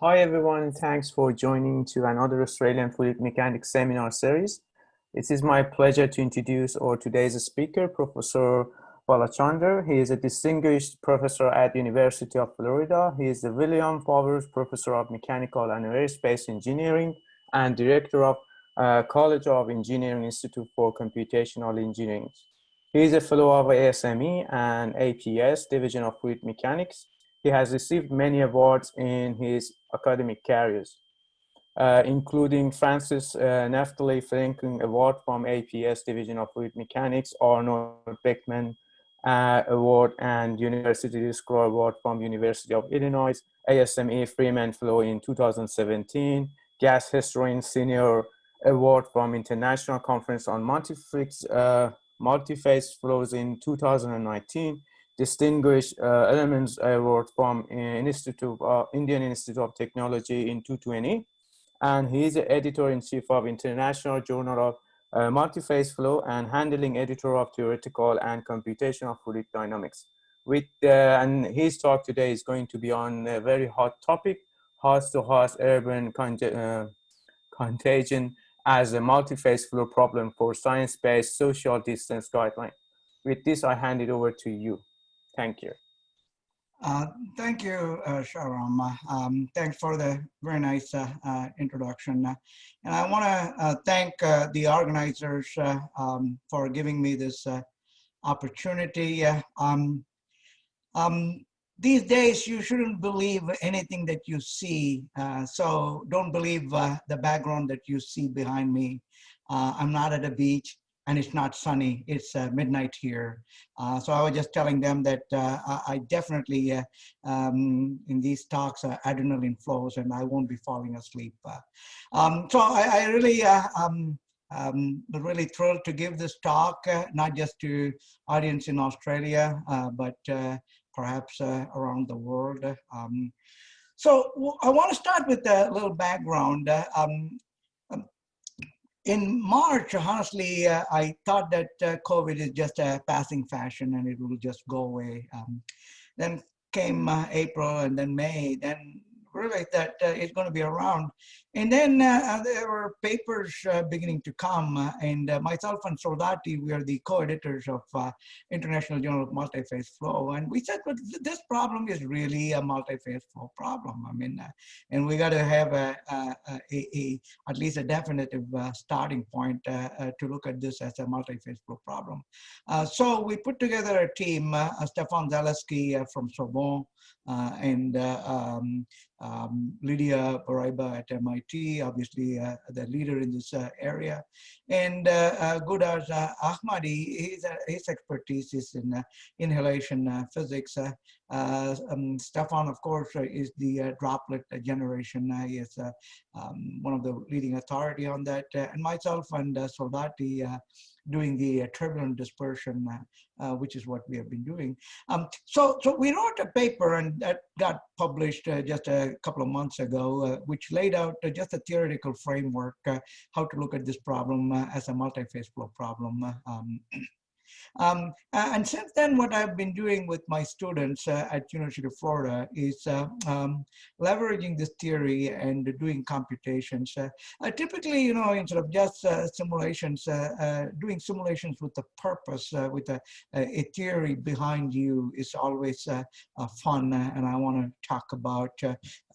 Hi everyone, thanks for joining to another Australian fluid mechanics seminar series. It is my pleasure to introduce our today's speaker, Professor Balachandar. He is a distinguished professor at University of Florida. He is the William Powers Professor of Mechanical and Aerospace Engineering and Director of College of Engineering Institute for Computational Engineering. He is a fellow of ASME and APS Division of Fluid Mechanics. He has received many awards in his academic careers, including Francis Neftali Franklin Award from APS Division of Fluid Mechanics, Arnold Beckman Award, and University Scholar Award from University of Illinois, ASME Freeman Fellow in 2017, Gas Historian Senior Award from International Conference on Multiphase Flows in 2019, Distinguished Elements Award from Indian Institute of Technology in 2020, and he is the editor-in-chief of International Journal of Multiphase Flow and handling editor of Theoretical and Computational Fluid Dynamics. And his talk today is going to be on a very hot topic, host-to-host airborne contagion as a multiphase flow problem for science-based social distance guideline. With this, I hand it over to you. Thank you. Thank you, Sharam. Thanks for the very nice introduction. And I want to thank the organizers for giving me this opportunity. These days, you shouldn't believe anything that you see. So don't believe the background that you see behind me. I'm not at a beach. And it's not sunny, it's midnight here. So I was just telling them that I definitely, in these talks, adrenaline flows and I won't be falling asleep. So I really, really thrilled to give this talk, not just to audience in Australia, but perhaps around the world. So I want to start with a little background. In March, honestly, I thought that COVID is just a passing fashion and it will just go away. Then came April and then May, then realized that it's going to be around. And then there were papers beginning to come, and myself and Soldati, we are the co-editors of International Journal of Multiphase Flow. And we said, well, this problem is really a multiphase flow problem. I mean, and we got to have at least a definitive starting point to look at this as a multiphase flow problem. So we put together a team, Stefan Zaleski from Sorbonne, and Lydia Baraiba at MIT, obviously the leader in this area, and Gudaz Ahmadi, his expertise is in inhalation physics. Stefan, of course, is the droplet generation. He is one of the leading authority on that, and myself and Soldati doing the turbulent dispersion, which is what we have been doing. So we wrote a paper and that got published just a couple of months ago, which laid out just a theoretical framework, how to look at this problem as a multiphase flow problem. And since then, what I've been doing with my students at University of Florida is leveraging this theory and doing computations. Typically, you know, instead of just simulations, doing simulations with a purpose, with a theory behind you is always fun. And I want to talk about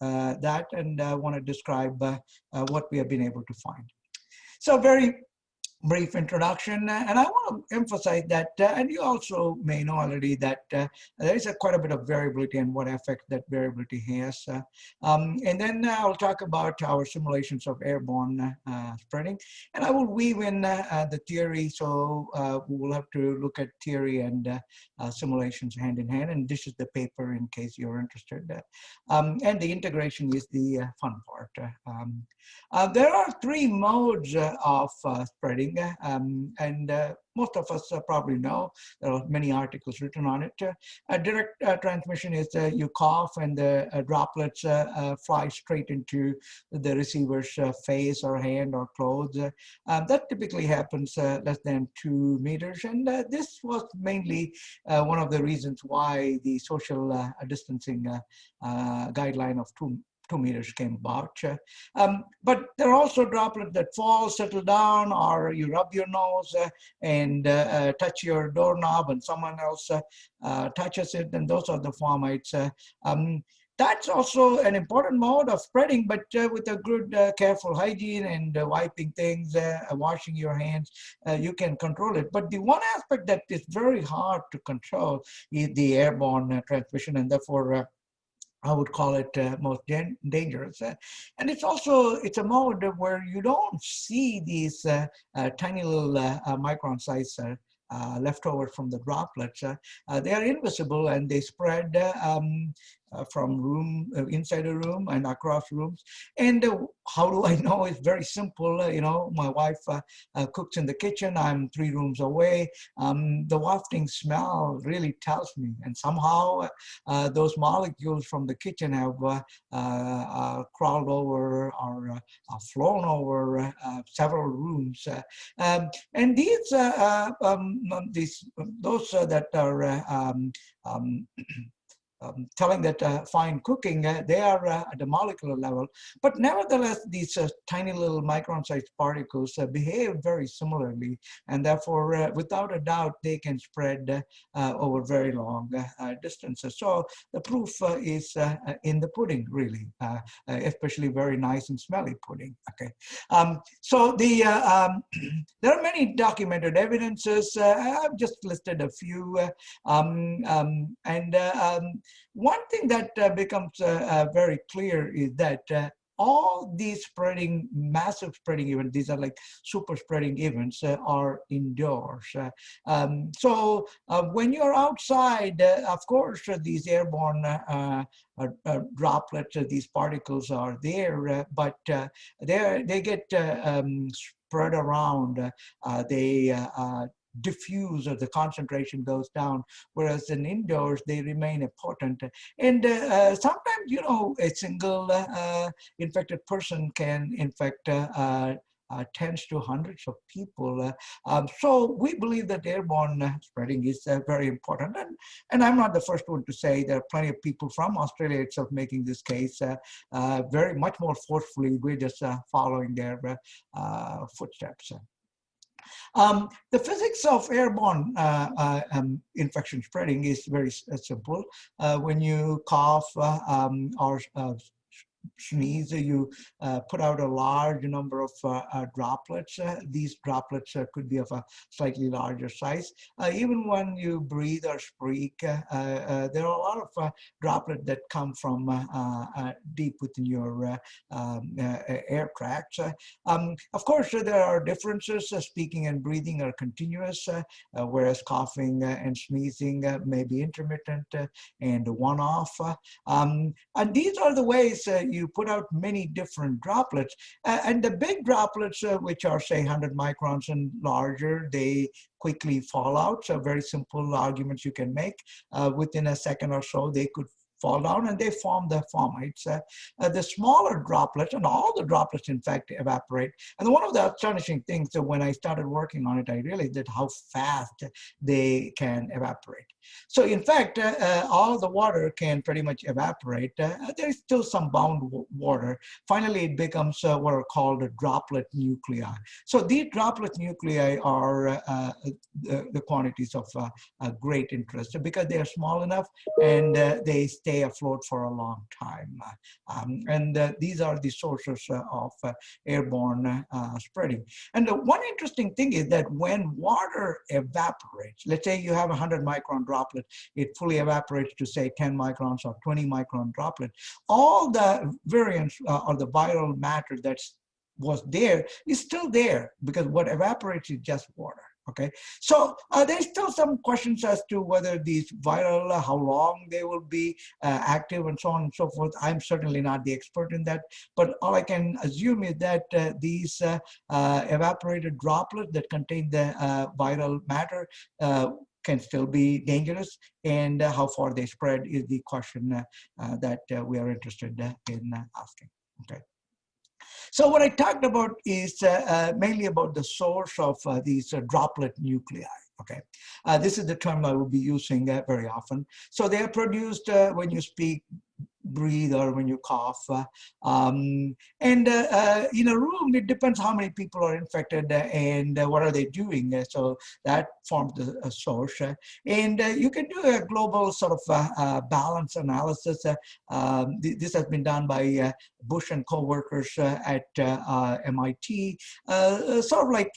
that, and I want to describe what we have been able to find. So very brief introduction, and I want to emphasize that, and you also may know already that there is quite a bit of variability and what effect that variability has. And then I'll talk about our simulations of airborne spreading, and I will weave in the theory, so we will have to look at theory and simulations hand in hand, and this is the paper in case you're interested. And the integration is the fun part. There are three modes of spreading. And most of us probably know, there are many articles written on it. Direct transmission is you cough and the droplets fly straight into the receiver's face or hand or clothes. That typically happens less than 2 meters. And this was mainly one of the reasons why the social distancing guideline of 2 meters came about. But there are also droplets that fall, settle down, or you rub your nose and touch your doorknob and someone else touches it, and those are the fomites. That's also an important mode of spreading, but with a good, careful hygiene and wiping things, washing your hands, you can control it. But the one aspect that is very hard to control is the airborne transmission, and therefore I would call it most dangerous. And it's a mode where you don't see these tiny little micron size leftovers from the droplets. They are invisible and they spread from room inside a room and across rooms. And how do I know? It's very simple. You know, my wife cooks in the kitchen. I'm 3 rooms away. The wafting smell really tells me. And somehow those molecules from the kitchen have crawled over or flown over several rooms. And these those that are telling that fine cooking, they are at the molecular level. But nevertheless, these tiny little micron-sized particles behave very similarly, and therefore, without a doubt, they can spread over very long distances. So the proof is in the pudding, really, especially very nice and smelly pudding. Okay, so there are many documented evidences. I've just listed a few, one thing that becomes very clear is that all these massive spreading events, these are like super spreading events, are indoors. So when you're outside, of course, these airborne droplets, these particles are there, but they get spread around. They diffuse, or the concentration goes down, whereas in indoors they remain potent. And sometimes, you know, a single infected person can infect tens to hundreds of people. So we believe that airborne spreading is very important. And I'm not the first one to say. There are plenty of people from Australia itself making this case very much more forcefully. We're just following their footsteps. The physics of airborne infection spreading is very simple. When you cough or sneeze, you put out a large number of droplets. These droplets could be of a slightly larger size. Even when you breathe or squeak, there are a lot of droplets that come from deep within your air tracts. Of course, there are differences. Speaking and breathing are continuous, whereas coughing and sneezing may be intermittent and one-off. And these are the ways you put out many different droplets. And the big droplets, which are say 100 microns and larger, they quickly fall out. So very simple arguments you can make. Within a second or so, they could fall down and they form the fomites. The smaller droplets, and all the droplets in fact evaporate. And one of the astonishing things that when I started working on it, I realized that how fast they can evaporate. So in fact, all the water can pretty much evaporate. There's still some bound water. Finally, it becomes what are called droplet nuclei. So these droplet nuclei are the quantities of great interest because they are small enough and they stay afloat for a long time. These are the sources of airborne spreading. And one interesting thing is that when water evaporates, let's say you have a 100 micron droplet, it fully evaporates to say 10 microns or 20 micron droplet. All the variants or the viral matter that was there is still there because what evaporates is just water. Okay, so there's still some questions as to whether these viral, how long they will be active and so on and so forth. I'm certainly not the expert in that, but all I can assume is that these evaporated droplets that contain the viral matter can still be dangerous, and how far they spread is the question that we are interested in asking. Okay. So what I talked about is mainly about the source of these droplet nuclei. Okay, this is the term I will be using very often. So they are produced when you speak breathe or when you cough. In a room, it depends how many people are infected and what are they doing. So that forms the source. And you can do a global sort of balance analysis. This has been done by Bush and co-workers at MIT. Sort of like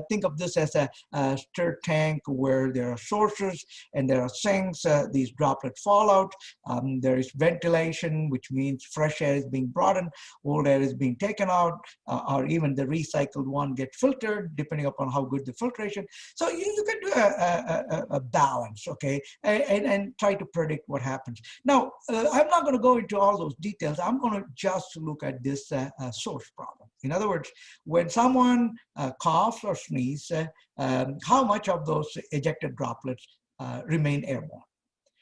think of this as a stir tank where there are sources and there are sinks. These droplets fall out. There is ventilation, which means fresh air is being brought in, old air is being taken out, or even the recycled one gets filtered, depending upon how good the filtration. So you can do a balance, okay, and try to predict what happens. Now, I'm not going to go into all those details. I'm going to just look at this source problem. In other words, when someone coughs or sneezes, how much of those ejected droplets remain airborne?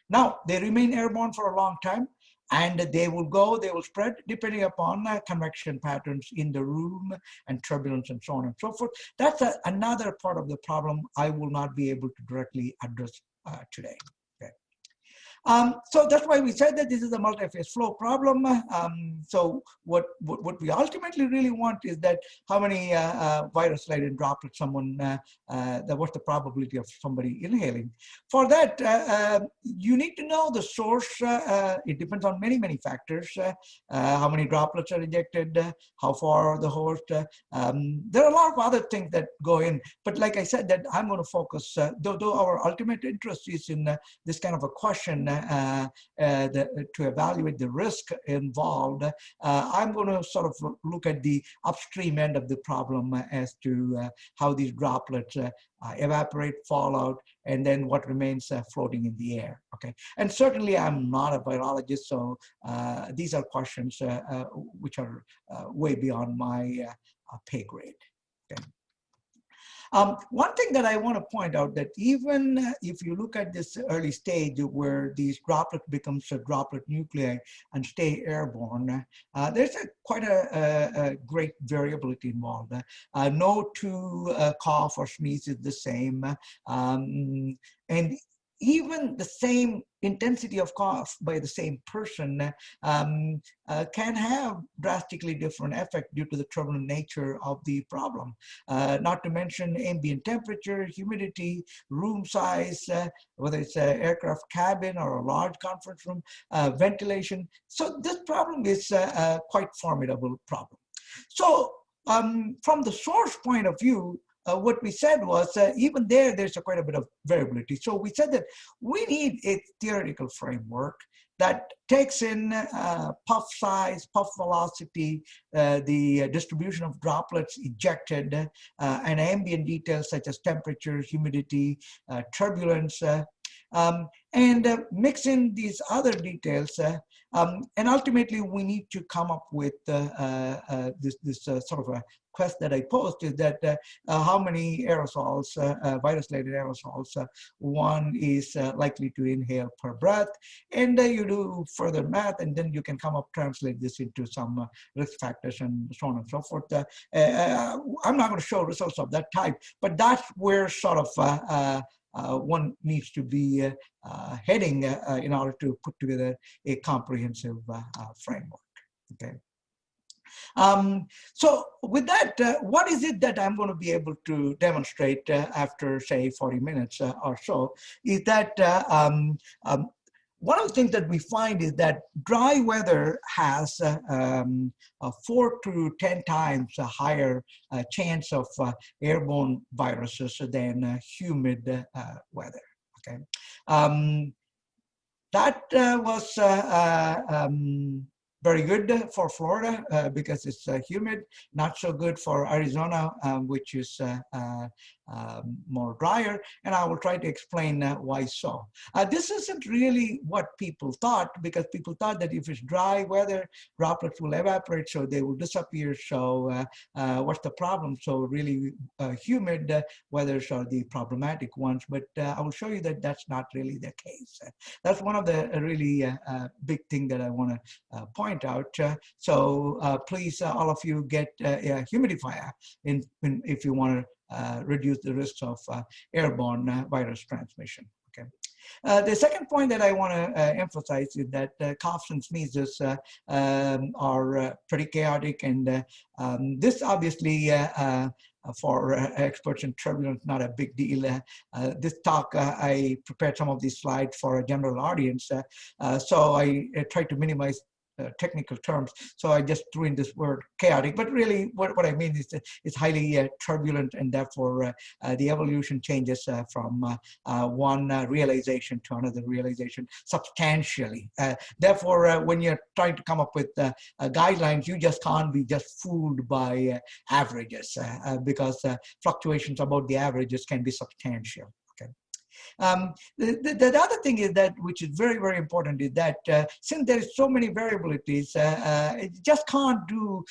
Now, they remain airborne for a long time, and they will spread depending upon convection patterns in the room and turbulence and so on and so forth. That's another part of the problem I will not be able to directly address today. Okay. So that's why we said that this is a multi-phase flow problem. So what we ultimately really want is that how many virus-laden droplets someone, what's the probability of somebody inhaling. For that, you need to know the source. It depends on many, many factors. How many droplets are ejected, how far the host. There are a lot of other things that go in. But like I said, that I'm going to focus, though our ultimate interest is in this kind of a question, to evaluate the risk involved, I'm going to sort of look at the upstream end of the problem as to how these droplets evaporate, fall out, and then what remains floating in the air. Okay, and certainly I'm not a virologist, so these are questions which are way beyond my pay grade. Okay. One thing that I want to point out that even if you look at this early stage where these droplets becomes a droplet nuclei and stay airborne, there's quite a great variability involved. No two cough or sneeze is the same. And even the same intensity of cough by the same person can have drastically different effect due to the turbulent nature of the problem. Not to mention ambient temperature, humidity, room size, whether it's an aircraft cabin or a large conference room, ventilation. So this problem is a quite formidable problem. So from the source point of view, what we said was even there's quite a bit of variability. So we said that we need a theoretical framework that takes in puff size, puff velocity, the distribution of droplets ejected, and ambient details such as temperature, humidity, turbulence, and mix in these other details. And ultimately, we need to come up with this sort of a quest that I posed is that how many aerosols, virus-laden aerosols, one is likely to inhale per breath. And you do further math, and then you can come up, translate this into some risk factors and so on and so forth. I'm not going to show results of that type, but that's where sort of one needs to be heading in order to put together a comprehensive framework. Okay. So with that, what is it that I'm going to be able to demonstrate after, say, 40 minutes or so, is that one of the things that we find is that dry weather has a 4 to 10 times a higher chance of airborne viruses than humid weather. Okay, that was very good for Florida because it's humid, not so good for Arizona, which is more drier, and I will try to explain why so. This isn't really what people thought, because people thought that if it's dry weather, droplets will evaporate, so they will disappear. So what's the problem? So really humid weathers are the problematic ones, but I will show you that that's not really the case. That's one of the really big thing that I want to point out. So please, all of you, get a humidifier if you want to reduce the risks of airborne virus transmission. Okay. The second point that I want to emphasize is that coughs and sneezes are pretty chaotic, and this obviously for experts in turbulence, not a big deal. This talk, I prepared some of these slides for a general audience, so I tried to minimize technical terms. So I just threw in this word chaotic, but really what I mean is it's highly turbulent, and therefore the evolution changes from one realization to another realization substantially. Therefore, when you're trying to come up with guidelines, you just can't be just fooled by averages because fluctuations above the averages can be substantial. Okay. The other thing is that, which is very, very important, is that since there is so many variabilities, it just can't do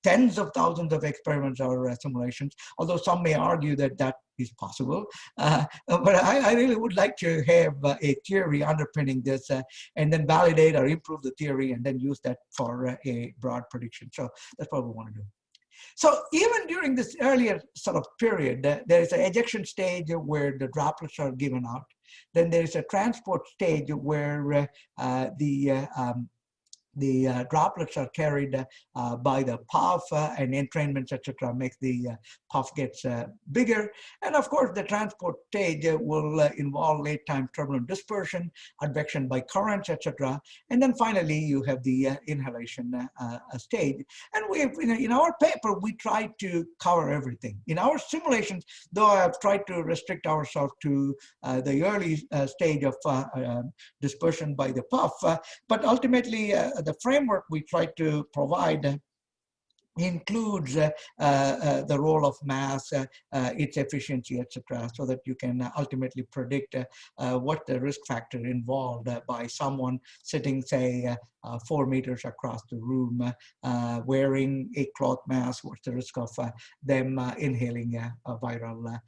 tens of thousands of experiments or simulations, although some may argue that that is possible. But I really would like to have a theory underpinning this and then validate or improve the theory and then use that for a broad prediction. So that's what we want to do. So even during this earlier sort of period, there is an ejection stage where the droplets are given out. Then there is a transport stage where the droplets are carried by the puff and entrainments, etc., makes the puff gets bigger. And of course, the transport stage will involve late-time turbulent dispersion, advection by currents, etc. And then finally, you have the inhalation stage. And we have, in our paper, we tried to cover everything. In our simulations, though I've tried to restrict ourselves to the early stage of dispersion by the puff, but ultimately, the framework we try to provide includes the role of mass, its efficiency, etc., so that you can ultimately predict what the risk factor involved by someone sitting, say, 4 meters across the room, wearing a cloth mask. What's the risk of them inhaling a viral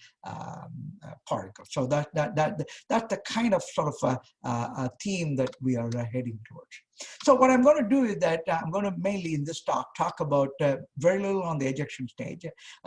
particle? So that's the kind of sort of a theme that we are heading towards. So what I'm going to do is that I'm going to mainly in this talk about very little on the ejection stage.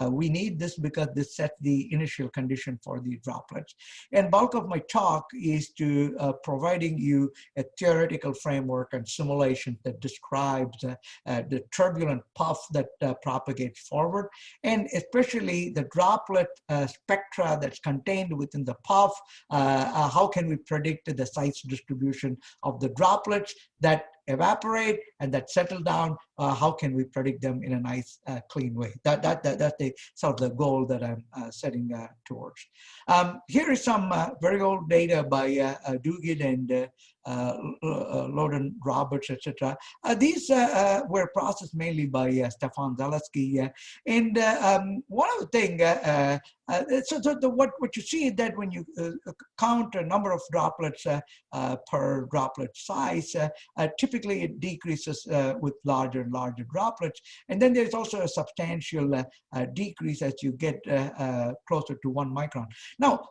We need this because this sets the initial condition for the droplets. And bulk of my talk is to providing you a theoretical framework and simulation that describes the turbulent puff that propagates forward, and especially the droplet spectra that's contained within the puff. How can we predict the size distribution of the droplets that evaporate and that settle down? How can we predict them in a nice, clean way? That's the sort of the goal that I'm setting towards. Here is some very old data by Duguid and Loden Roberts, etc. These were processed mainly by Stefan Zaleski. And one of the things, what you see is that when you count a number of droplets per droplet size, typically it decreases with larger and larger droplets. And then there's also a substantial decrease as you get closer to 1 micron. Now,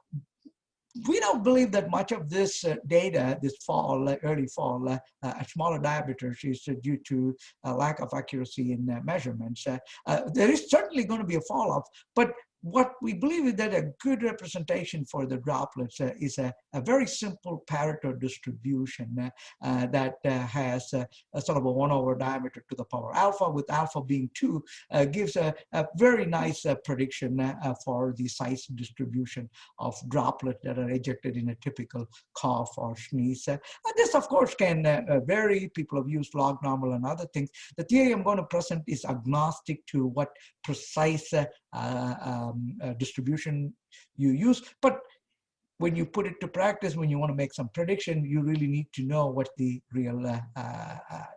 we don't believe that much of this data, this fall, early fall, at smaller diameters is due to a lack of accuracy in measurements. There is certainly going to be a fall off, but what we believe is that a good representation for the droplets is a very simple Pareto distribution that has a sort of a 1 over diameter to the power alpha, with alpha being 2, gives a very nice prediction for the size distribution of droplets that are ejected in a typical cough or sneeze. This, of course, can vary. People have used log normal and other things. The theory I'm going to present is agnostic to what precise distribution you use, but when you put it to practice, when you want to make some prediction, you really need to know what the real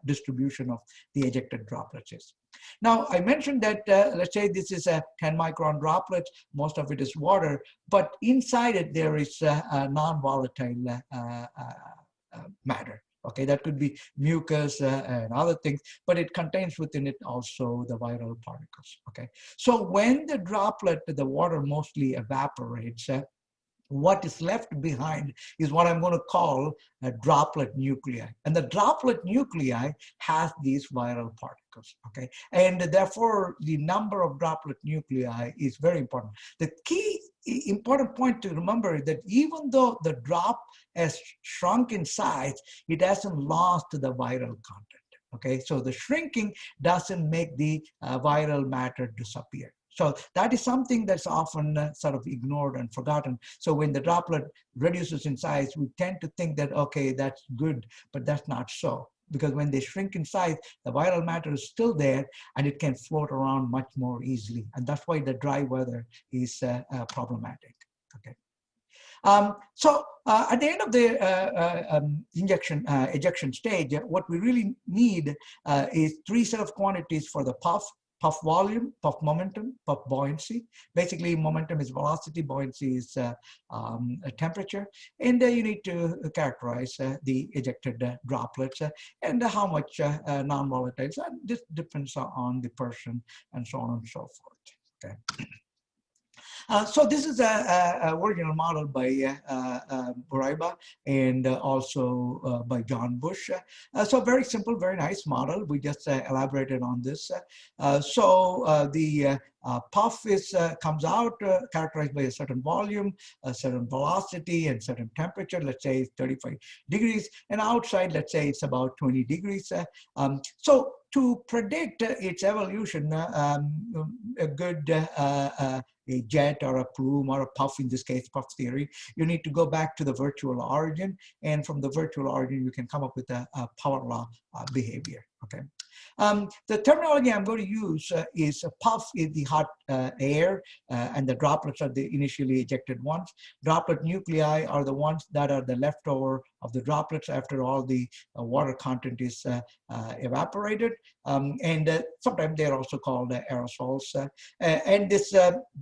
distribution of the ejected droplets is. Now, I mentioned that, let's say this is a 10 micron droplet, most of it is water, but inside it there is a non-volatile matter. Okay, that could be mucus and other things, but it contains within it also the viral particles. Okay, so when the droplet, the water mostly evaporates, what is left behind is what I'm going to call a droplet nuclei. And the droplet nuclei has these viral particles, okay? And therefore, the number of droplet nuclei is very important. The key important point to remember is that even though the drop has shrunk in size, it hasn't lost the viral content. Okay, so the shrinking doesn't make the viral matter disappear. So that is something that's often sort of ignored and forgotten. So when the droplet reduces in size, we tend to think that, okay, that's good, but that's not so. Because when they shrink in size, the viral matter is still there and it can float around much more easily. And that's why the dry weather is problematic. Okay. At the end of the ejection stage, what we really need is three set of quantities for the puff volume, puff momentum, puff buoyancy. Basically, momentum is velocity, buoyancy is temperature. And you need to characterize the ejected droplets and how much non-volatiles. And this depends on the person and so on and so forth. Okay. So this is a original model by Buraiba and also by John Bush. So very simple, very nice model. We just elaborated on this. The puff comes out characterized by a certain volume, a certain velocity, and certain temperature. Let's say it's 35 degrees, and outside, let's say it's about 20 degrees. So to predict its evolution, a good a jet or a plume or a puff, in this case, puff theory, you need to go back to the virtual origin. And from the virtual origin, you can come up with a power law behavior. Okay. The terminology I'm going to use is a puff is the hot air, and the droplets are the initially ejected ones. Droplet nuclei are the ones that are the leftover of the droplets after all the water content is evaporated. And sometimes they're also called aerosols. And this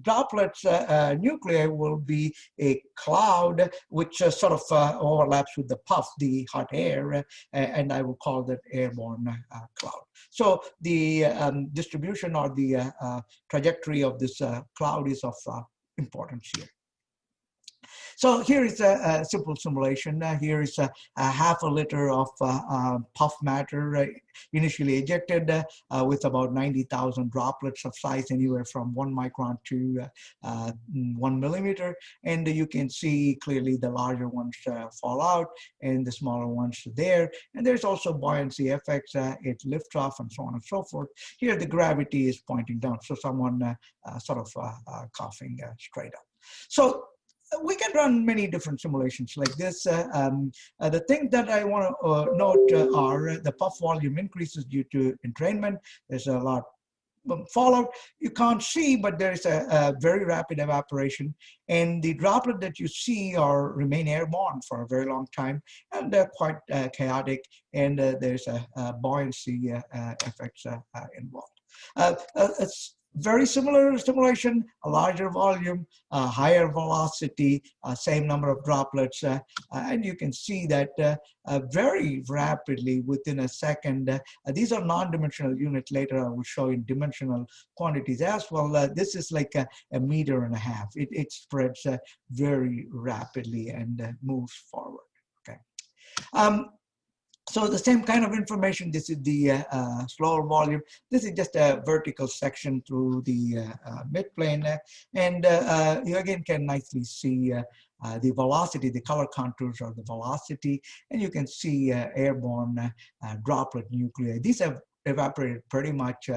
droplets nuclei will be a cloud which sort of overlaps with the puff, the hot air, and I will call that airborne cloud. So the distribution or the trajectory of this cloud is of importance here. So here is a simple simulation. Here is a half a liter of puff matter initially ejected with about 90,000 droplets of size anywhere from 1 micron to 1 millimeter. And you can see clearly the larger ones fall out and the smaller ones there. And there's also buoyancy effects. It lifts off and so on and so forth. Here the gravity is pointing down. So someone sort of coughing straight up. So we can run many different simulations like this. The thing that I want to note are the puff volume increases due to entrainment. There's a lot fallout you can't see, but there is a very rapid evaporation, and the droplet that you see are remain airborne for a very long time, and they're quite chaotic, and there's a buoyancy effects involved. It's very similar simulation, a larger volume, higher velocity, same number of droplets, and you can see that very rapidly within a second. These are non-dimensional units. Later I will show you dimensional quantities as well. This is like a meter and a half. It spreads very rapidly and moves forward. Okay. So the same kind of information, this is the slower volume. This is just a vertical section through the midplane. And you again can nicely see the velocity, the color contours are the velocity. And you can see airborne droplet nuclei. These have evaporated pretty much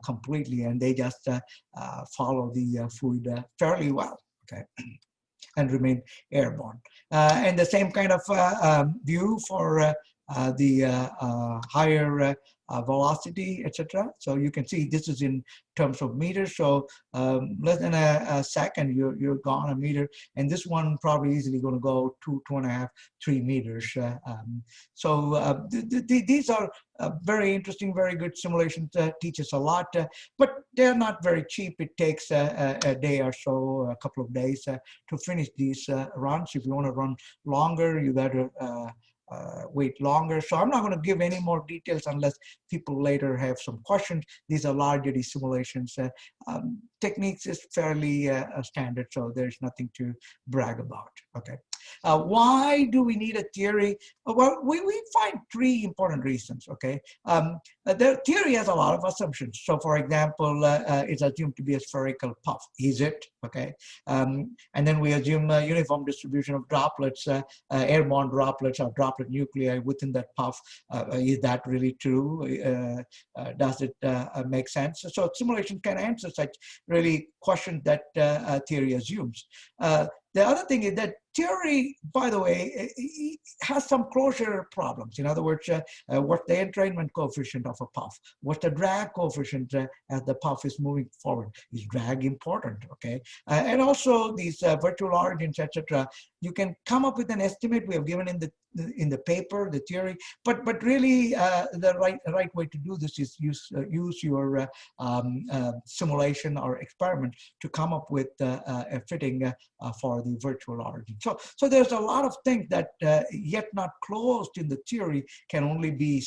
completely, and they just follow the fluid fairly well. Okay. And remain airborne. And the same kind of view for the higher velocity, etc. So you can see this is in terms of meters. So less than a second, you're gone a meter, and this one probably easily going to go 2.5, 3 meters. These are very interesting, very good simulations. Teach us a lot, but they're not very cheap. It takes a day or so, a couple of days to finish these runs. If you want to run longer, you got to wait longer. So I'm not going to give any more details unless people later have some questions. These are largely simulations. Techniques is fairly standard, so there's nothing to brag about. Okay. Why do we need a theory? Well, we find three important reasons, okay? The theory has a lot of assumptions. So for example, it's assumed to be a spherical puff. Is it? Okay. And then we assume a uniform distribution of droplets, airborne droplets or droplet nuclei within that puff. Is that really true? Does it make sense? So simulation can answer such really questions that theory assumes. The other thing is that theory, by the way, has some closure problems. In other words, what's the entrainment coefficient of a puff? What's the drag coefficient as the puff is moving forward? Is drag important, okay? And also these virtual origins, etc. You can come up with an estimate we have given in the paper, the theory, but really the right way to do this is use your simulation or experiment to come up with a fitting for the virtual origin. So there's a lot of things that yet not closed in the theory can only be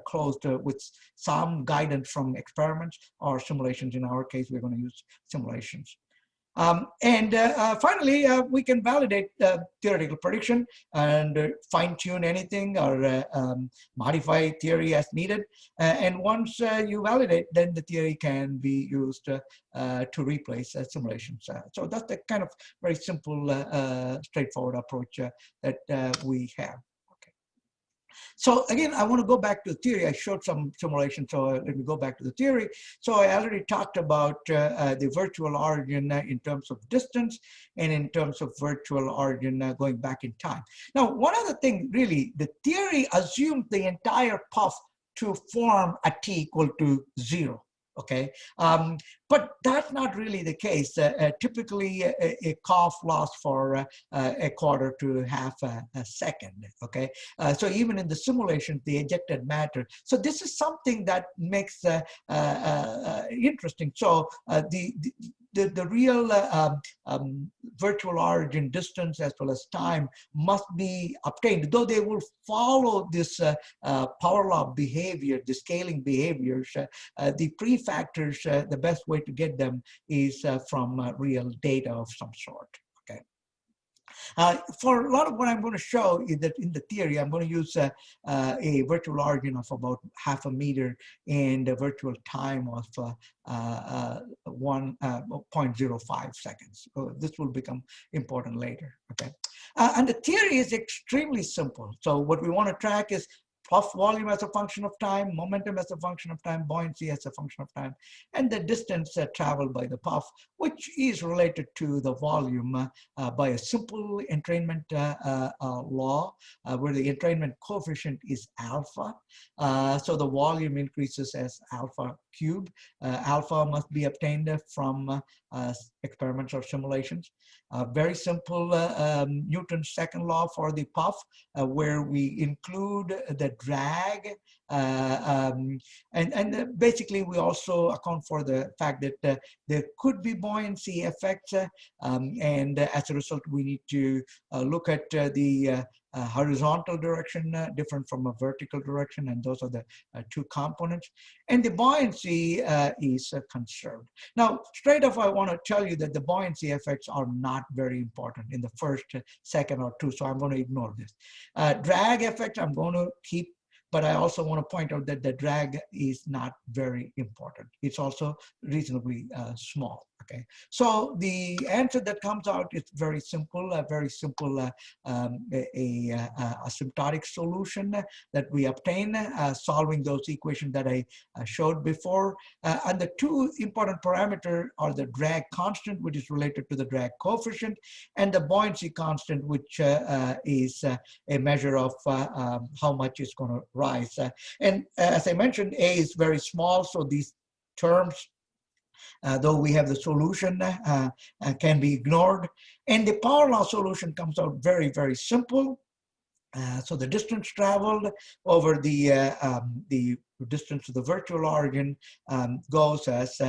closed with some guidance from experiments or simulations. In our case, we're going to use simulations. Finally, we can validate theoretical prediction and fine-tune anything or modify theory as needed. And once you validate, then the theory can be used to replace simulations. So that's the kind of very simple, straightforward approach that we have. So again, I want to go back to the theory. I showed some simulation, so let me go back to the theory. So I already talked about the virtual origin in terms of distance and in terms of virtual origin going back in time. Now, one other thing, really, the theory assumed the entire puff to form a t equal to 0. Okay, but that's not really the case. Typically, a cough lasts for a quarter to half a second. Okay, so even in the simulation, the ejected matter. So this is something that makes interesting. So the real virtual origin distance as well as time must be obtained, though they will follow this power law behavior, the scaling behaviors. The prefactors, the best way to get them is from real data of some sort. Okay. For a lot of what I'm going to show is that in the theory, I'm going to use a virtual origin of about 0.5 meter and a virtual time of 0.05 seconds. So this will become important later. Okay, and the theory is extremely simple. So what we want to track is puff volume as a function of time, momentum as a function of time, buoyancy as a function of time, and the distance traveled by the puff, which is related to the volume by a simple entrainment law, where the entrainment coefficient is alpha. So the volume increases as alpha cube. Alpha must be obtained from experiments or simulations. Very simple Newton's second law for the puff, where we include the drag, and basically we also account for the fact that there could be buoyancy effects, and as a result we need to look at the horizontal direction different from a vertical direction, and those are the two components. And the buoyancy is conserved. Now, straight off, I want to tell you that the buoyancy effects are not very important in the first second or two, so I'm going to ignore this. Drag effect, I'm going to keep, but I also want to point out that the drag is not very important. It's also reasonably small. Okay, so the answer that comes out is very simple, a very simple asymptotic solution that we obtain solving those equations that I showed before. And the two important parameters are the drag constant, which is related to the drag coefficient, and the buoyancy constant, which is a measure of how much it's going to rise. And as I mentioned, A is very small, so these terms, though we have the solution, can be ignored. And the power law solution comes out very, very simple. So the distance traveled over the distance to the virtual origin goes as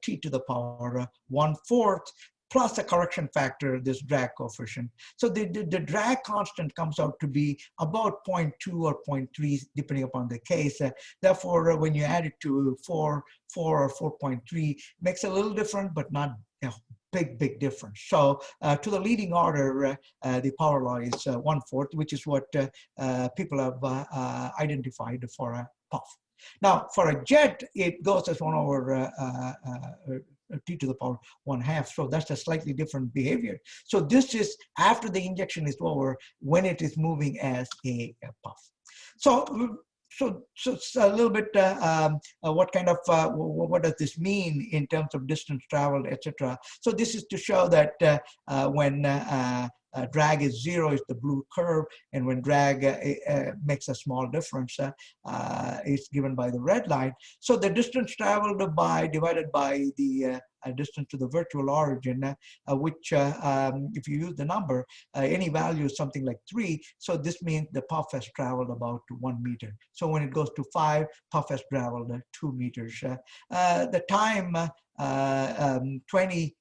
t to the power 1/4 plus a correction factor, this drag coefficient. So the drag constant comes out to be about 0.2 or 0.3, depending upon the case. Therefore, when you add it to 4 or 4.3, makes a little different, but not big difference. So to the leading order, the power law is 1/4, which is what people have identified for a puff. Now, for a jet, it goes as 1/T to the power 1/2. So that's a slightly different behavior. So this is after the injection is over, when it is moving as a puff. So it's a little bit what kind of what does this mean in terms of distance traveled, etc. So this is to show that when drag is 0 is the blue curve, and when drag makes a small difference, it's given by the red line. So the distance traveled divided by the distance to the virtual origin, which if you use the number, any value is something like 3. So this means the puff has traveled about 1 meter. So when it goes to 5, puff has traveled 2 meters. The time 20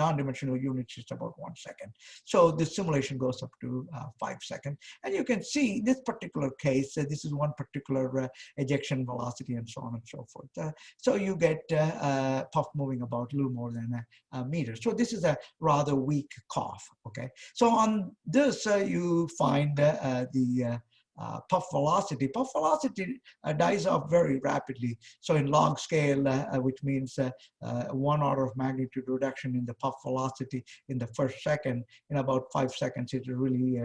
non-dimensional units is about 1 second. So the simulation goes up to 5 seconds. And you can see this particular case, this is one particular ejection velocity and so on and so forth. So you get puff moving about a little more than a meter. So this is a rather weak cough, okay? So on this, you find the puff velocity. Puff velocity dies off very rapidly. So in log scale, which means 1 order of magnitude reduction in the puff velocity in the first second, in about 5 seconds, it really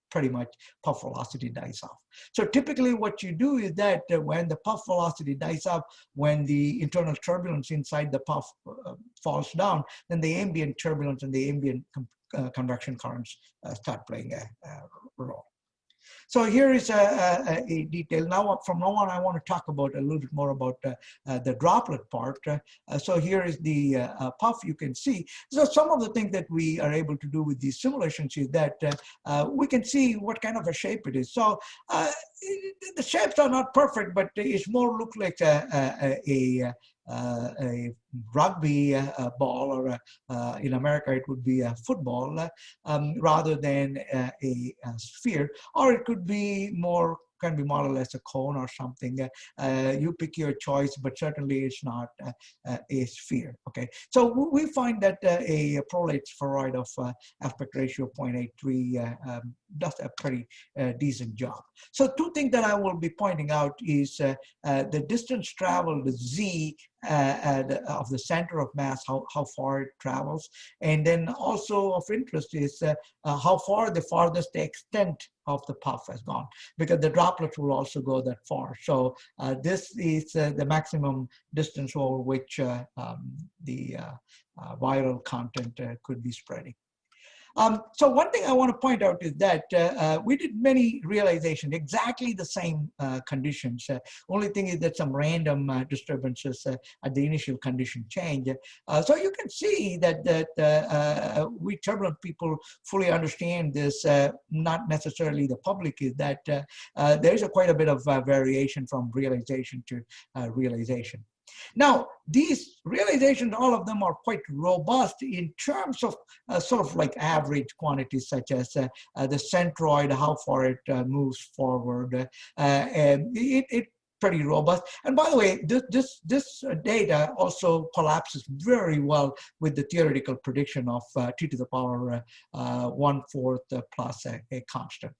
pretty much puff velocity dies off. So typically what you do is that when the puff velocity dies off, when the internal turbulence inside the puff falls down, then the ambient turbulence and the ambient convection currents start playing a role. So here is a detail. Now, from now on, I want to talk about a little bit more about the droplet part. So here is the puff you can see. So some of the things that we are able to do with these simulations is that we can see what kind of a shape it is. So the shapes are not perfect, but it's more look like a rugby ball, or in America it would be a football, rather than a sphere, or it could be more, can be more or less a cone or something. You pick your choice, but certainly it's not a sphere. Okay, so we find that a prolate spheroid of aspect ratio 0.83 does a pretty decent job. So two things that I will be pointing out is the distance traveled, z, of the center of mass, how far it travels, and then also of interest is how far the farthest extent of the puff has gone, because the droplets will also go that far. So this is the maximum distance over which the viral content could be spreading. So one thing I want to point out is that we did many realizations, exactly the same conditions. Only thing is that some random disturbances at the initial condition change. So you can see that we turbulent people fully understand this, not necessarily the public, is that there is quite a bit of variation from realization to realization. Now, these realizations, all of them are quite robust in terms of sort of like average quantities, such as the centroid, how far it moves forward. And it's pretty robust. And by the way, this data also collapses very well with the theoretical prediction of t to the power 1/4 plus a constant.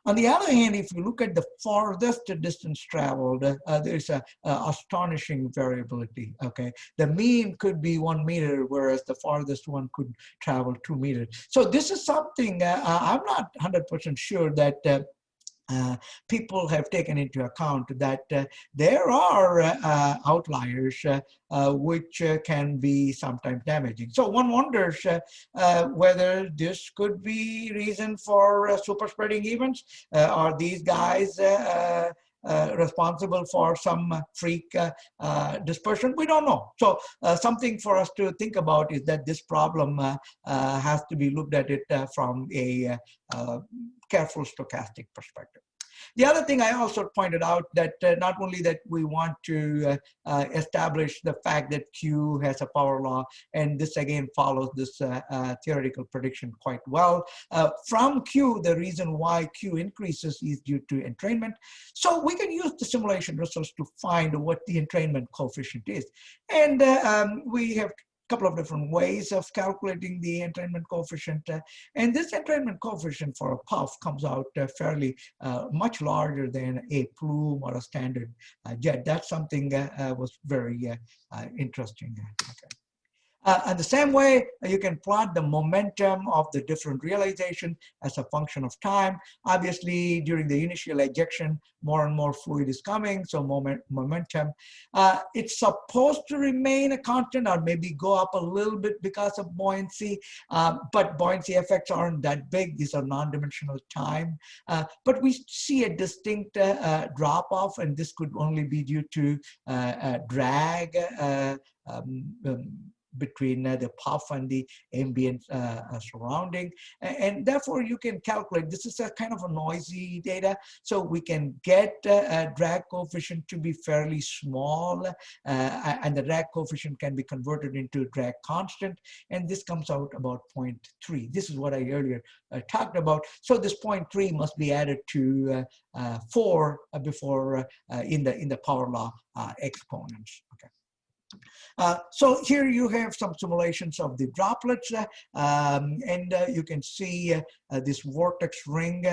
On the other hand, if you look at the farthest distance traveled, there's a astonishing variability, okay? The mean could be 1 meter, whereas the farthest one could travel 2 meters. So this is something I'm not 100% sure that people have taken into account, that there are outliers which can be sometimes damaging. So one wonders whether this could be reason for super spreading events. Are these guys responsible for some freak dispersion? We don't know. So something for us to think about is that this problem has to be looked at it from a careful stochastic perspective. The other thing I also pointed out, that not only that we want to establish the fact that Q has a power law, and this again follows this theoretical prediction quite well. From Q, the reason why Q increases is due to entrainment. So we can use the simulation results to find what the entrainment coefficient is. And we have couple of different ways of calculating the entrainment coefficient. And this entrainment coefficient for a puff comes out fairly much larger than a plume or a standard jet. That's something was very interesting. Okay. And the same way, you can plot the momentum of the different realization as a function of time. Obviously, during the initial ejection, more and more fluid is coming, so momentum. It's supposed to remain a constant or maybe go up a little bit because of buoyancy, but buoyancy effects aren't that big. These are non-dimensional time. But we see a distinct drop-off, and this could only be due to drag, between the puff and the ambient surrounding. And therefore you can calculate, this is a kind of a noisy data, so we can get a drag coefficient to be fairly small, and the drag coefficient can be converted into drag constant, and this comes out about 0.3. This is what I earlier talked about. So this 0.3 must be added to 4 before in the power law exponents. Okay. So here you have some simulations of the droplets, and you can see this vortex ring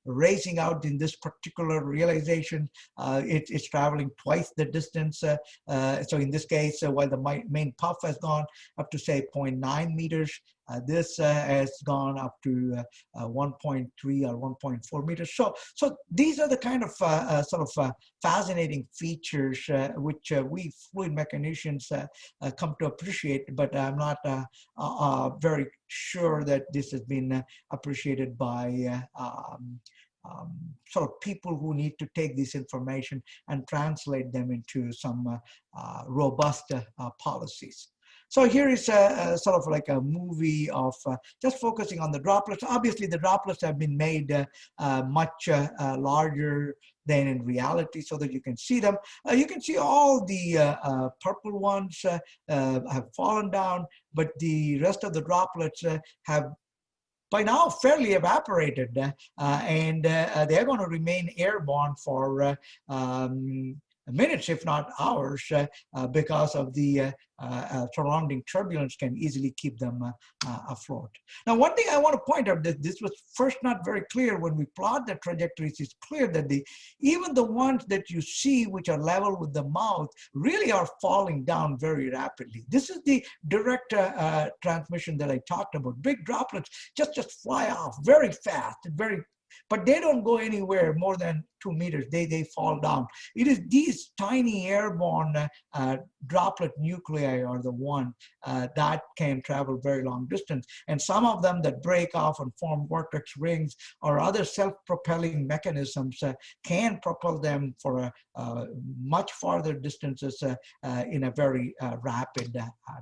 racing out in this particular realization. It's traveling twice the distance. So in this case, while the main puff has gone up to say 0.9 meters, this has gone up to 1.3 or 1.4 meters. So these are the kind of fascinating features which we fluid mechanicians come to appreciate, but I'm not very sure that this has been appreciated by sort of people who need to take this information and translate them into some robust policies. So here is sort of like a movie of just focusing on the droplets. Obviously, the droplets have been made much larger than in reality so that you can see them. You can see all the purple ones have fallen down, but the rest of the droplets have by now fairly evaporated, and they're going to remain airborne for minutes, if not hours, because of the surrounding turbulence can easily keep them afloat. Now, one thing I want to point out that this was first not very clear when we plot the trajectories. It's clear that even the ones that you see which are level with the mouth really are falling down very rapidly. This is the direct transmission that I talked about. Big droplets just fly off very fast, but they don't go anywhere more than 2 meters. They fall down. It is these tiny airborne droplet nuclei are the one that can travel very long distance. And some of them that break off and form vortex rings or other self-propelling mechanisms can propel them for much farther distances in a very rapid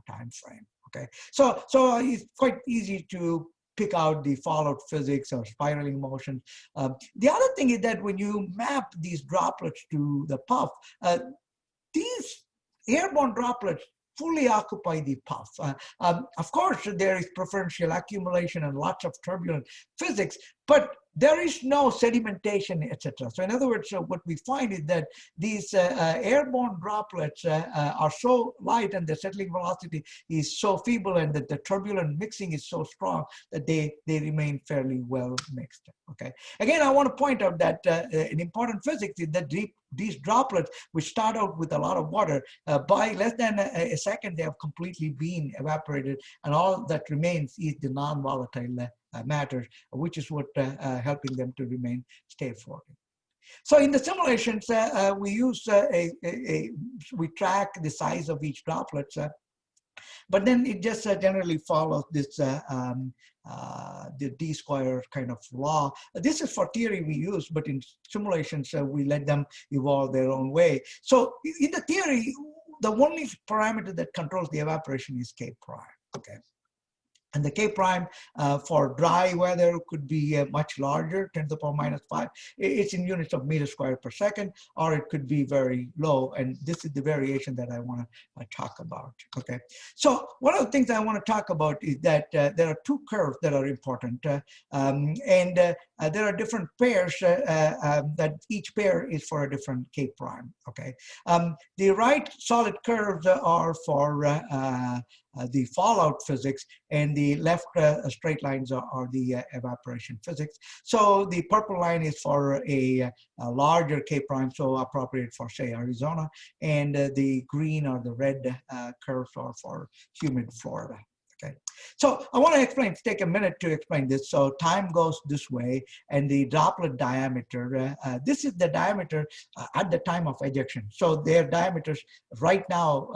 time frame. Okay, so it's quite easy to pick out the fallout physics or spiraling motion. The other thing is that when you map these droplets to the puff, these airborne droplets fully occupy the puff. Of course, there is preferential accumulation and lots of turbulent physics, but there is no sedimentation, etc. So in other words, what we find is that these airborne droplets are so light and the settling velocity is so feeble and that the turbulent mixing is so strong that they remain fairly well mixed. Okay. Again, I want to point out that an important physics is that these droplets, which start out with a lot of water, by less than a second, they have completely been evaporated, and all that remains is the non-volatile matter, which is what helping them to remain stay floating. So in the simulations, we use we track the size of each droplet, but then it just generally follows this the d square kind of law. This is for theory we use, but in simulations we let them evolve their own way. So in the theory, the only parameter that controls the evaporation is K prime. Okay. And the K prime for dry weather could be much larger, 10 to the power minus 5. It's in units of meters squared per second, or it could be very low. And this is the variation that I want to talk about. Okay. So one of the things I want to talk about is that there are two curves that are important. And there are different pairs that each pair is for a different K prime. Okay. The right solid curves are for the fallout physics, and the left straight lines are the evaporation physics. So the purple line is for a larger K prime, so appropriate for, say, Arizona, and the green or the red curves are for humid Florida. Okay, so I want to explain, take a minute to explain this. So time goes this way, and the droplet diameter, this is the diameter at the time of ejection. So their diameters right now,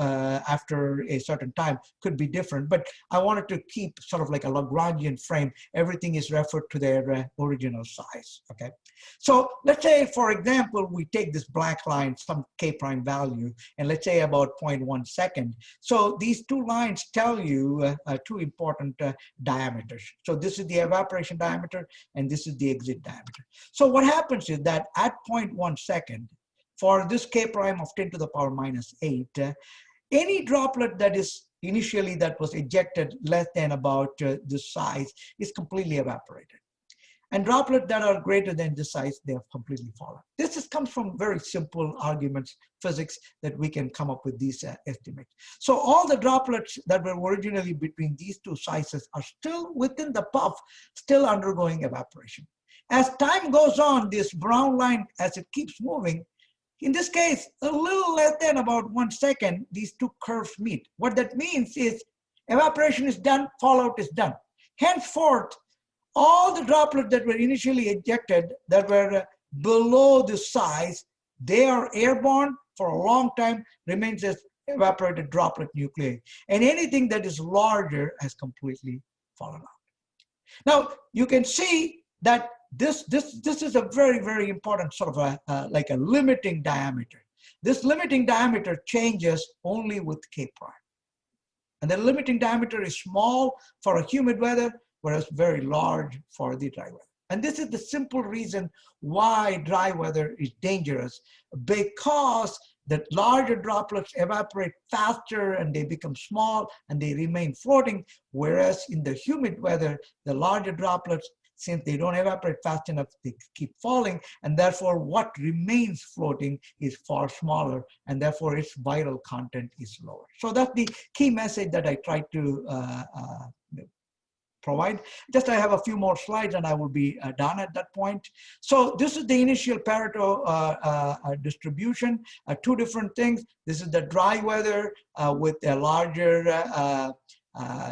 after a certain time, could be different, but I wanted to keep sort of like a Lagrangian frame. Everything is referred to their original size, okay? So let's say, for example, we take this black line, some K prime value, and let's say about 0.1 second. So these two lines tell you two important diameters. So this is the evaporation diameter, and this is the exit diameter. So what happens is that at 0.1 second, for this K prime of 10 to the power minus 8, any droplet that is initially that was ejected less than about this size is completely evaporated. And droplets that are greater than this size, they have completely fallen. This comes from very simple arguments, physics, that we can come up with these estimates. So all the droplets that were originally between these two sizes are still within the puff, still undergoing evaporation. As time goes on, this brown line, as it keeps moving, in this case, a little less than about 1 second, these two curves meet. What that means is evaporation is done, fallout is done. Henceforth, all the droplets that were initially ejected that were below this size, they are airborne for a long time, remains as evaporated droplet nuclei. And anything that is larger has completely fallen out. Now, you can see that this is a very, very important sort of like a limiting diameter. This limiting diameter changes only with K prime. And the limiting diameter is small for a humid weather, whereas very large for the dry weather. And this is the simple reason why dry weather is dangerous, because the larger droplets evaporate faster and they become small and they remain floating, whereas in the humid weather, the larger droplets, since they don't evaporate fast enough, they keep falling, and therefore what remains floating is far smaller, and therefore its viral content is lower. So that's the key message that I tried to provide. Just I have a few more slides and I will be done at that point. So this is the initial Pareto distribution, two different things. This is the dry weather with a larger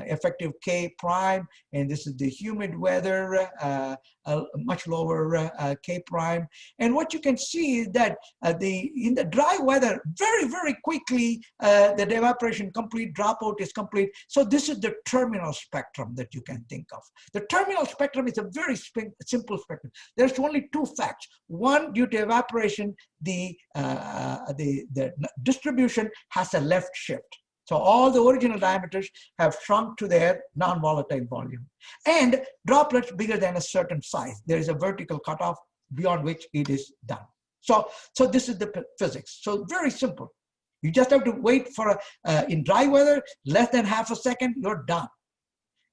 effective K prime, and this is the humid weather, a much lower K prime. And what you can see is that in the dry weather, very, very quickly, the evaporation complete, dropout is complete. So this is the terminal spectrum that you can think of. The terminal spectrum is a very simple spectrum. There's only two facts. One, due to evaporation, the distribution has a left shift. So all the original diameters have shrunk to their non-volatile volume. And droplets bigger than a certain size. There is a vertical cutoff beyond which it is done. So this is the physics. So very simple. You just have to wait for, in dry weather, less than half a second, you're done.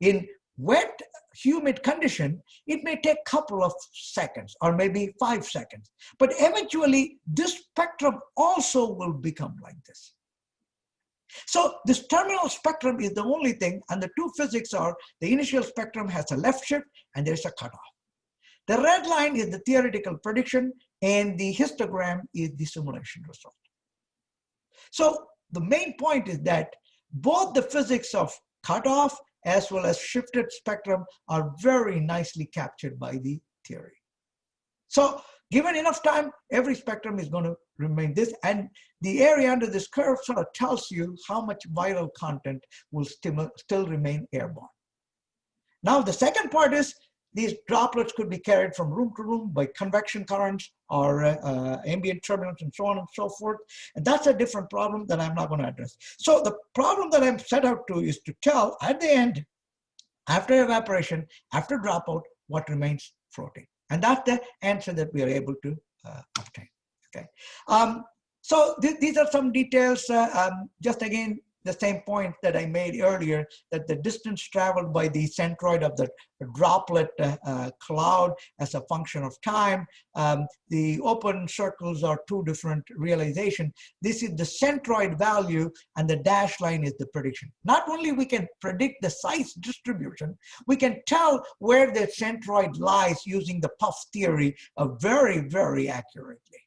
In wet, humid condition, it may take a couple of seconds or maybe 5 seconds. But eventually, this spectrum also will become like this. So this terminal spectrum is the only thing, and the two physics are the initial spectrum has a left shift and there's a cutoff. The red line is the theoretical prediction and the histogram is the simulation result. So the main point is that both the physics of cutoff as well as shifted spectrum are very nicely captured by the theory. So given enough time, every spectrum is going to remain this, and the area under this curve sort of tells you how much viral content will still remain airborne. Now, the second part is these droplets could be carried from room to room by convection currents or ambient turbulence and so on and so forth. And that's a different problem that I'm not going to address. So the problem that I'm set out to is to tell at the end, after evaporation, after dropout, what remains floating. And that's the answer that we are able to obtain. Okay. So these are some details. Just again, the same point that I made earlier, that the distance traveled by the centroid of the droplet cloud as a function of time. The open circles are two different realizations. This is the centroid value, and the dashed line is the prediction. Not only we can predict the size distribution, we can tell where the centroid lies using the puff theory very, very accurately.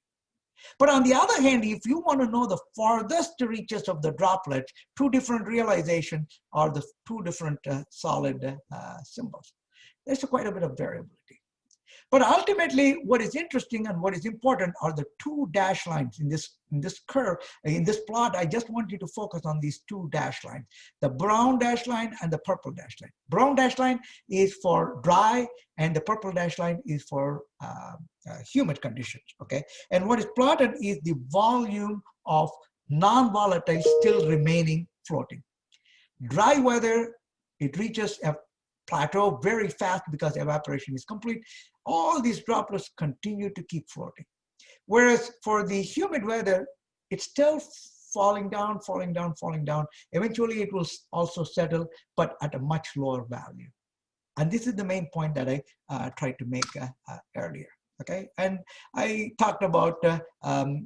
But on the other hand, if you want to know the farthest reaches of the droplet, two different realizations are the two different solid symbols. There's quite a bit of variability. But ultimately, what is interesting and what is important are the two dashed lines in this curve, in this plot. I just want you to focus on these two dashed lines, the brown dashed line and the purple dashed line. Brown dashed line is for dry, and the purple dashed line is for humid conditions, okay? And what is plotted is the volume of non-volatile still remaining floating. Dry weather, it reaches a plateau very fast because evaporation is complete. All these droplets continue to keep floating. Whereas for the humid weather, it's still falling down, falling down, falling down. Eventually it will also settle, but at a much lower value. And this is the main point that I tried to make earlier, okay? And I talked about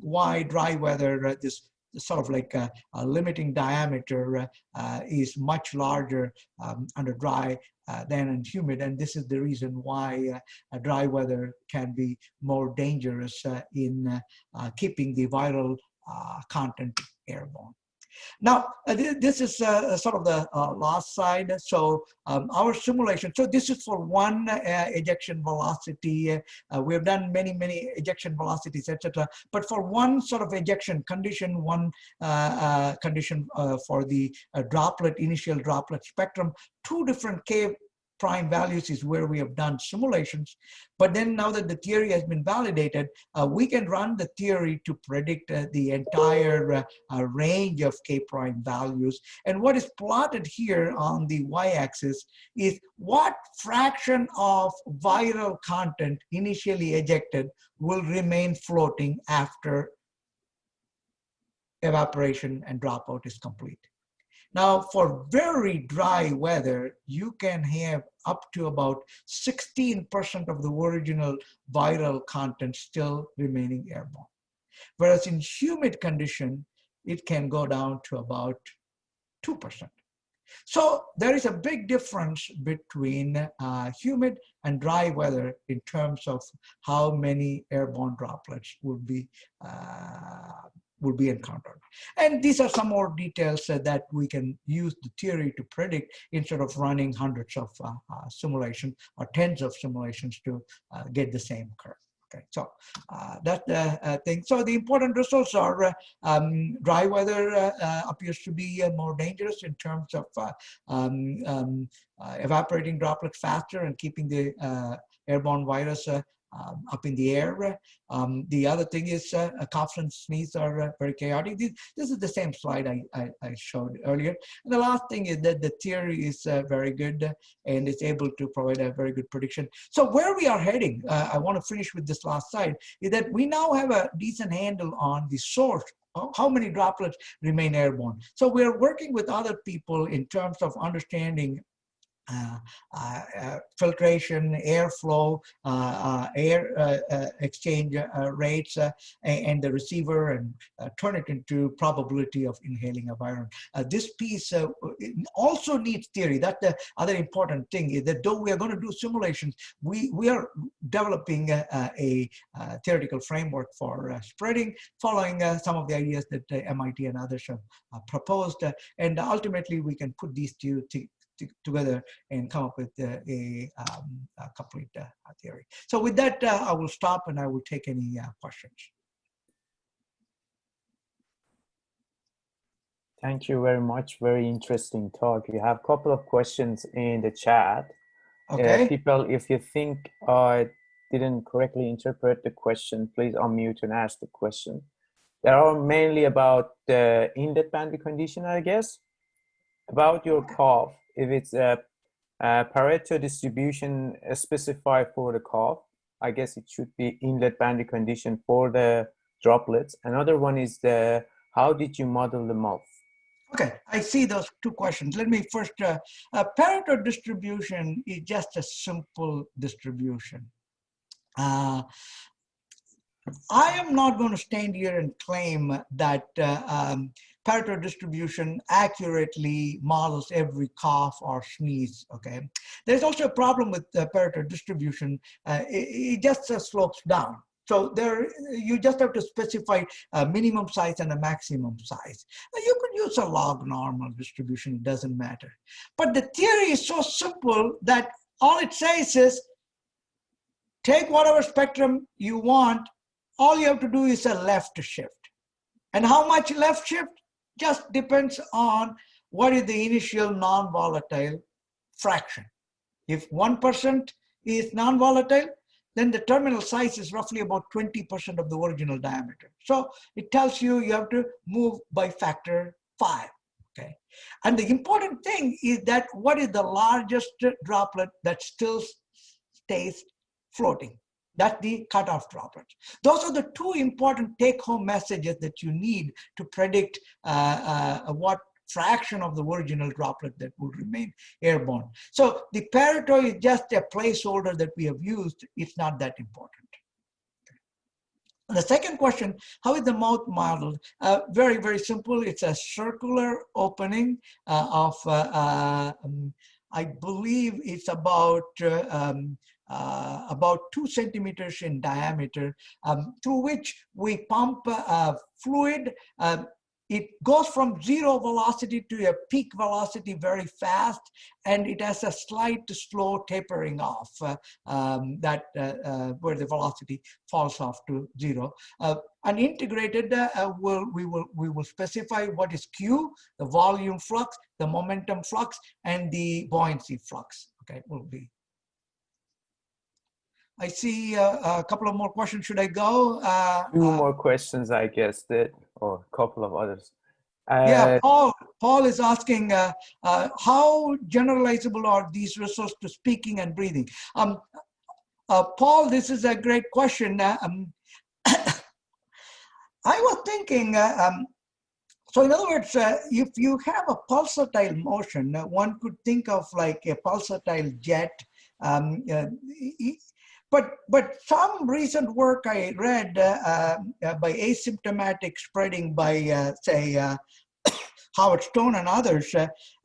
why dry weather, this sort of like a limiting diameter is much larger under dry than in humid, and this is the reason why dry weather can be more dangerous in keeping the viral content airborne. Now, this is sort of the last slide. So our simulation, so this is for one ejection velocity. We have done many, many ejection velocities, etc. But for one sort of ejection condition, one condition for the droplet, initial droplet spectrum, two different K prime values is where we have done simulations. But then now that the theory has been validated, we can run the theory to predict the entire range of K prime values. And what is plotted here on the y-axis is what fraction of viral content initially ejected will remain floating after evaporation and dropout is complete. Now, for very dry weather, you can have up to about 16% of the original viral content still remaining airborne. Whereas in humid condition, it can go down to about 2%. So there is a big difference between humid and dry weather in terms of how many airborne droplets would be encountered. And these are some more details that we can use the theory to predict instead of running hundreds of simulations or tens of simulations to get the same curve. Okay, so that's the thing. So the important results are dry weather appears to be more dangerous in terms of evaporating droplets faster and keeping the airborne virus up in the air. The other thing is coughs and sneezes are very chaotic. This is the same slide I showed earlier. And the last thing is that the theory is very good and it's able to provide a very good prediction. So where we are heading, I want to finish with this last slide, is that we now have a decent handle on the source. How many droplets remain airborne? So we're working with other people in terms of understanding filtration, airflow, air exchange rates, and the receiver, and turn it into probability of inhaling a virus. This piece also needs theory. That's the other important thing, is that though we are going to do simulations, we are developing a theoretical framework for spreading, following some of the ideas that MIT and others have proposed, and ultimately we can put these two together and come up with a complete theory. So with that, I will stop and I will take any questions. Thank you very much. Very interesting talk. We have a couple of questions in the chat. Okay. People, if you think I didn't correctly interpret the question, please unmute and ask the question. They are mainly about the inlet boundary condition, I guess. About your cough, if it's a Pareto distribution specified for the cough, I guess it should be inlet boundary condition for the droplets. Another one is how did you model the mouth? Okay, I see those two questions. Let me first, Pareto distribution is just a simple distribution. I am not going to stand here and claim that Pareto distribution accurately models every cough or sneeze, okay? There's also a problem with Pareto distribution. It just slopes down. So there, you just have to specify a minimum size and a maximum size. You could use a log normal distribution, it doesn't matter. But the theory is so simple that all it says is, take whatever spectrum you want, all you have to do is a left shift. And how much left shift? Just depends on what is the initial non-volatile fraction. If 1% is non-volatile, then the terminal size is roughly about 20% of the original diameter. So it tells you you have to move by factor 5. Okay. And the important thing is that what is the largest droplet that still stays floating? That's the cutoff droplets. Those are the two important take-home messages that you need to predict what fraction of the original droplet that will remain airborne. So the Pareto is just a placeholder that we have used. It's not that important. The second question, how is the mouth modeled? Very, very simple. It's a circular opening of, I believe it's about 2 centimeters in diameter, through which we pump fluid. It goes from 0 velocity to a peak velocity very fast, and it has a slight slow tapering off where the velocity falls off to 0. And integrated, we will specify what is Q, the volume flux, the momentum flux, and the buoyancy flux. Okay, will be. I see a couple of more questions. Should I go? Two more questions, I guess, or a couple of others. Yeah, Paul is asking, how generalizable are these results to speaking and breathing? Paul, this is a great question. I was thinking, so in other words, if you have a pulsatile motion, one could think of like a pulsatile jet. But some recent work I read by asymptomatic spreading by, say, Howard Stone and others,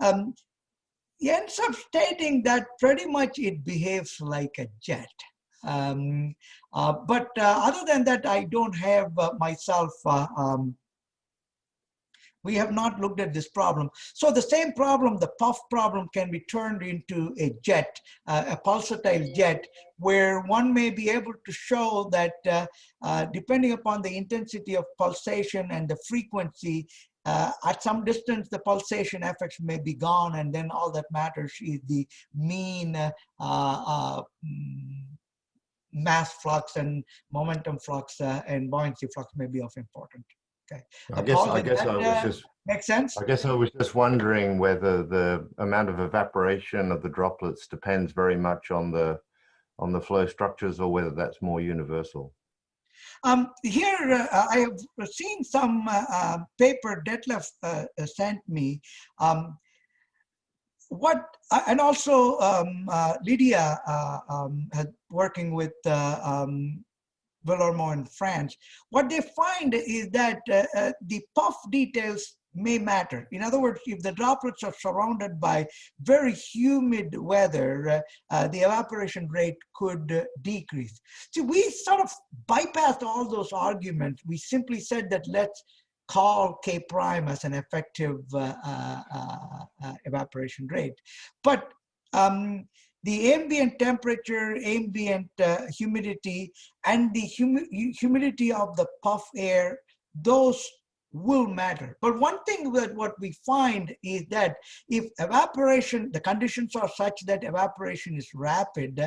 ends up stating that pretty much it behaves like a jet. But other than that, I don't have myself, we have not looked at this problem. So the same problem, the puff problem, can be turned into a jet, a pulsatile jet, where one may be able to show that depending upon the intensity of pulsation and the frequency, at some distance, the pulsation effects may be gone, and then all that matters is the mean mass flux and momentum flux and buoyancy flux may be of importance. Okay. I guess makes sense. I guess I was just wondering whether the amount of evaporation of the droplets depends very much on the flow structures, or whether that's more universal. Here, I have seen some paper Detlef sent me. And also Lydia working with Villermo in France. What they find is that the puff details may matter. In other words, if the droplets are surrounded by very humid weather, the evaporation rate could decrease. So we sort of bypassed all those arguments. We simply said that let's call K prime as an effective evaporation rate. But the ambient temperature, ambient humidity, and the humidity of the puff air, those will matter. But one thing that what we find is that if evaporation, the conditions are such that evaporation is rapid,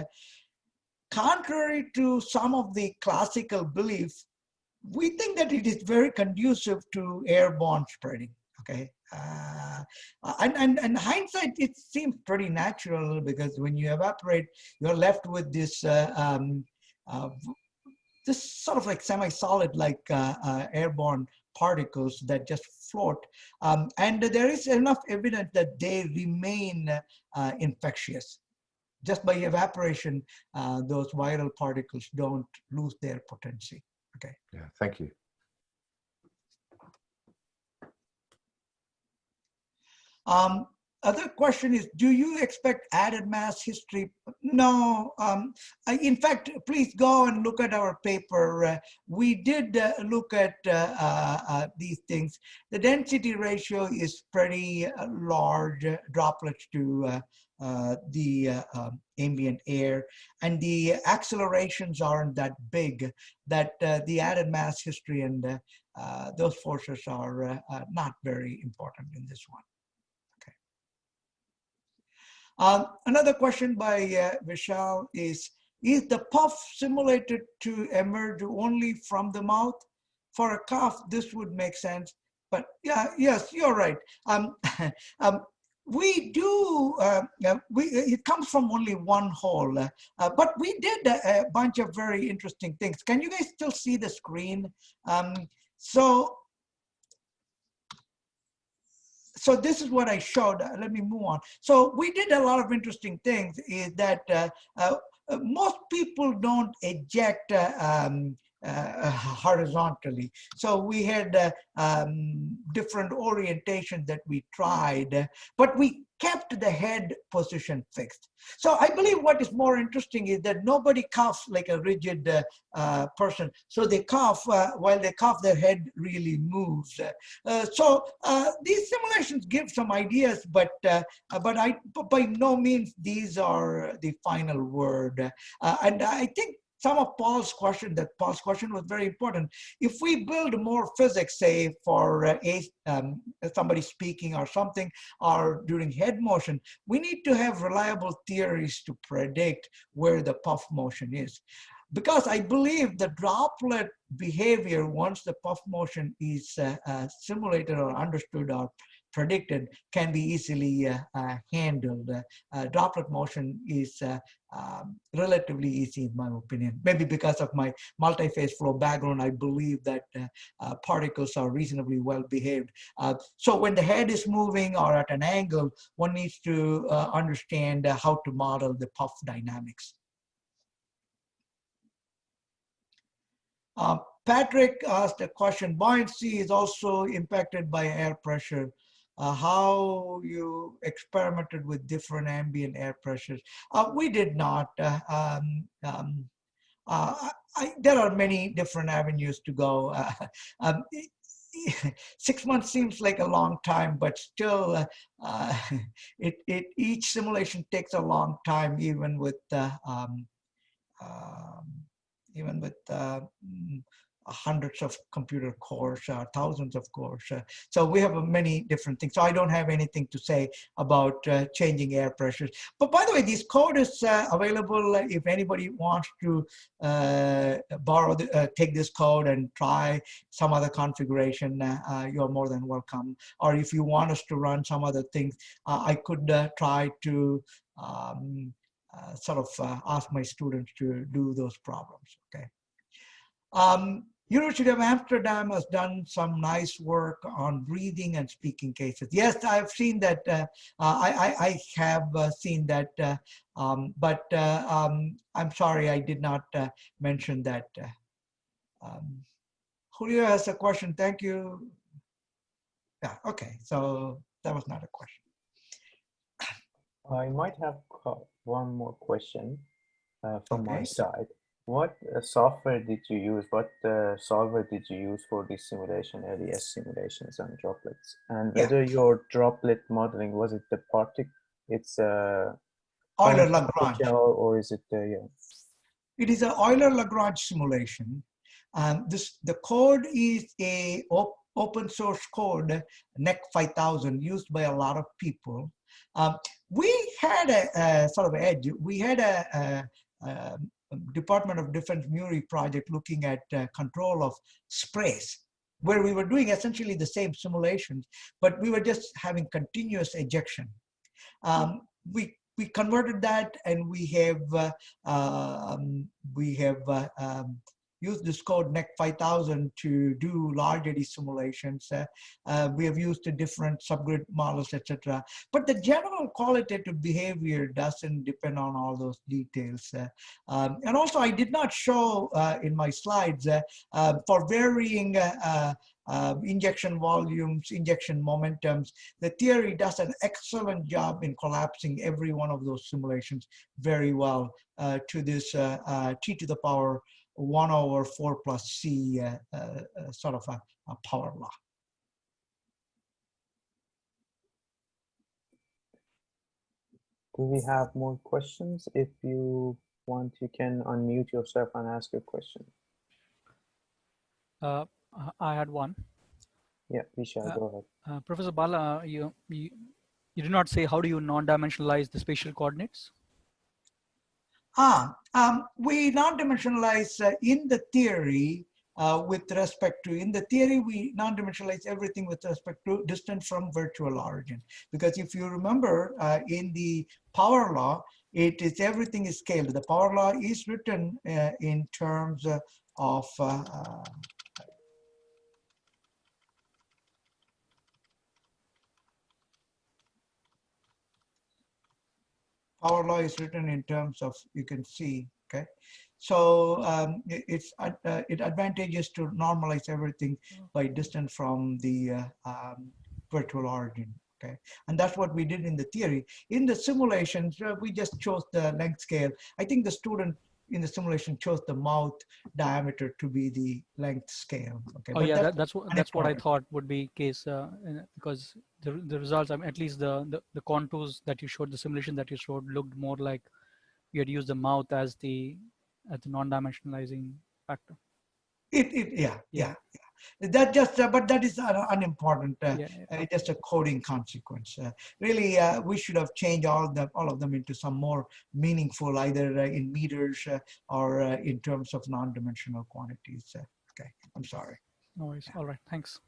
contrary to some of the classical beliefs, we think that it is very conducive to airborne spreading. Okay, and hindsight, it seems pretty natural, because when you evaporate, you're left with this this sort of like semi-solid, like airborne particles that just float. And there is enough evidence that they remain infectious. Just by evaporation, those viral particles don't lose their potency. Okay. Yeah, thank you. Other question is, do you expect added mass history? No. In fact, please go and look at our paper. We did look at these things. The density ratio is pretty large, droplets to the ambient air, and the accelerations aren't that big, that the added mass history and those forces are not very important in this one. Another question by Vishal is the puff simulated to emerge only from the mouth? For a cough, this would make sense. But yeah, yes, you're right. We do, it comes from only one hole, but we did a bunch of very interesting things. Can you guys still see the screen? So this is what I showed. Let me move on. So we did a lot of interesting things. Is that most people don't eject horizontally. So we had different orientations that we tried, but we kept the head position fixed. So I believe what is more interesting is that nobody coughs like a rigid person. So they cough, while they cough, their head really moves. So these simulations give some ideas, but by no means these are the final word. And I think some of Paul's question was very important. If we build more physics, say for somebody speaking or something, or during head motion, we need to have reliable theories to predict where the puff motion is. Because I believe the droplet behavior, once the puff motion is simulated or understood or predicted, can be easily handled. Droplet motion is relatively easy in my opinion. Maybe because of my multi-phase flow background, I believe that particles are reasonably well behaved. So when the head is moving or at an angle, one needs to understand how to model the puff dynamics. Patrick asked a question, buoyancy is also impacted by air pressure. How you experimented with different ambient air pressures? We did not. There are many different avenues to go. 6 months seems like a long time, but still, each simulation takes a long time, even with hundreds of computer cores, thousands of cores. So we have many different things. So I don't have anything to say about changing air pressures. But by the way, this code is available if anybody wants to take this code and try some other configuration, you're more than welcome. Or if you want us to run some other things, I could try to ask my students to do those problems, okay? University of Amsterdam has done some nice work on breathing and speaking cases. Yes, I've seen that. I have seen that, but I'm sorry I did not mention that. Julio has a question. Thank you. Yeah, okay. So that was not a question. I might have one more question from my side. What software did you use? What solver did you use for this simulation, LES simulations on droplets? And whether your droplet modeling, was it the particle, it's Euler-Lagrange, or is it It is an Euler-Lagrange simulation. The code is a open source code, NEC 5000, used by a lot of people. We had a sort of edge. We had a Department of Defense MURI project looking at control of sprays, where we were doing essentially the same simulations, but we were just having continuous ejection. We converted that, and we have used this code NEC 5000 to do large eddy simulations. We have used different subgrid models, etc. But the general qualitative behavior doesn't depend on all those details. And also, I did not show in my slides for varying injection volumes, injection momentums, the theory does an excellent job in collapsing every one of those simulations very well to this t to the power 1 over 4 plus c sort of a power law. Do we have more questions? If you want, you can unmute yourself and ask your question. I had one. Yeah, Vishal, go ahead. Professor Bala, you did not say how do you non-dimensionalize the spatial coordinates? We non-dimensionalize in the theory with respect to, in the theory, we non-dimensionalize everything with respect to distance from virtual origin. Because if you remember in the power law, it is everything is scaled. The power law is written in terms of power law is written in terms of, you can see, okay? So it advantageous to normalize everything by distance from the virtual origin, okay? And that's what we did in the theory. In the simulations, we just chose the length scale. I think the student in the simulation chose the mouth diameter to be the length scale. Okay. Oh, but yeah, that's what I thought would be case because the results, I mean, at least the contours that you showed, the simulation that you showed, looked more like you had used the mouth as the non-dimensionalizing factor. Yeah. That just, but that is unimportant. Just a coding consequence. Really, we should have changed all of them into some more meaningful, either in meters or in terms of non-dimensional quantities. Okay, I'm sorry. No worries. All right, thanks.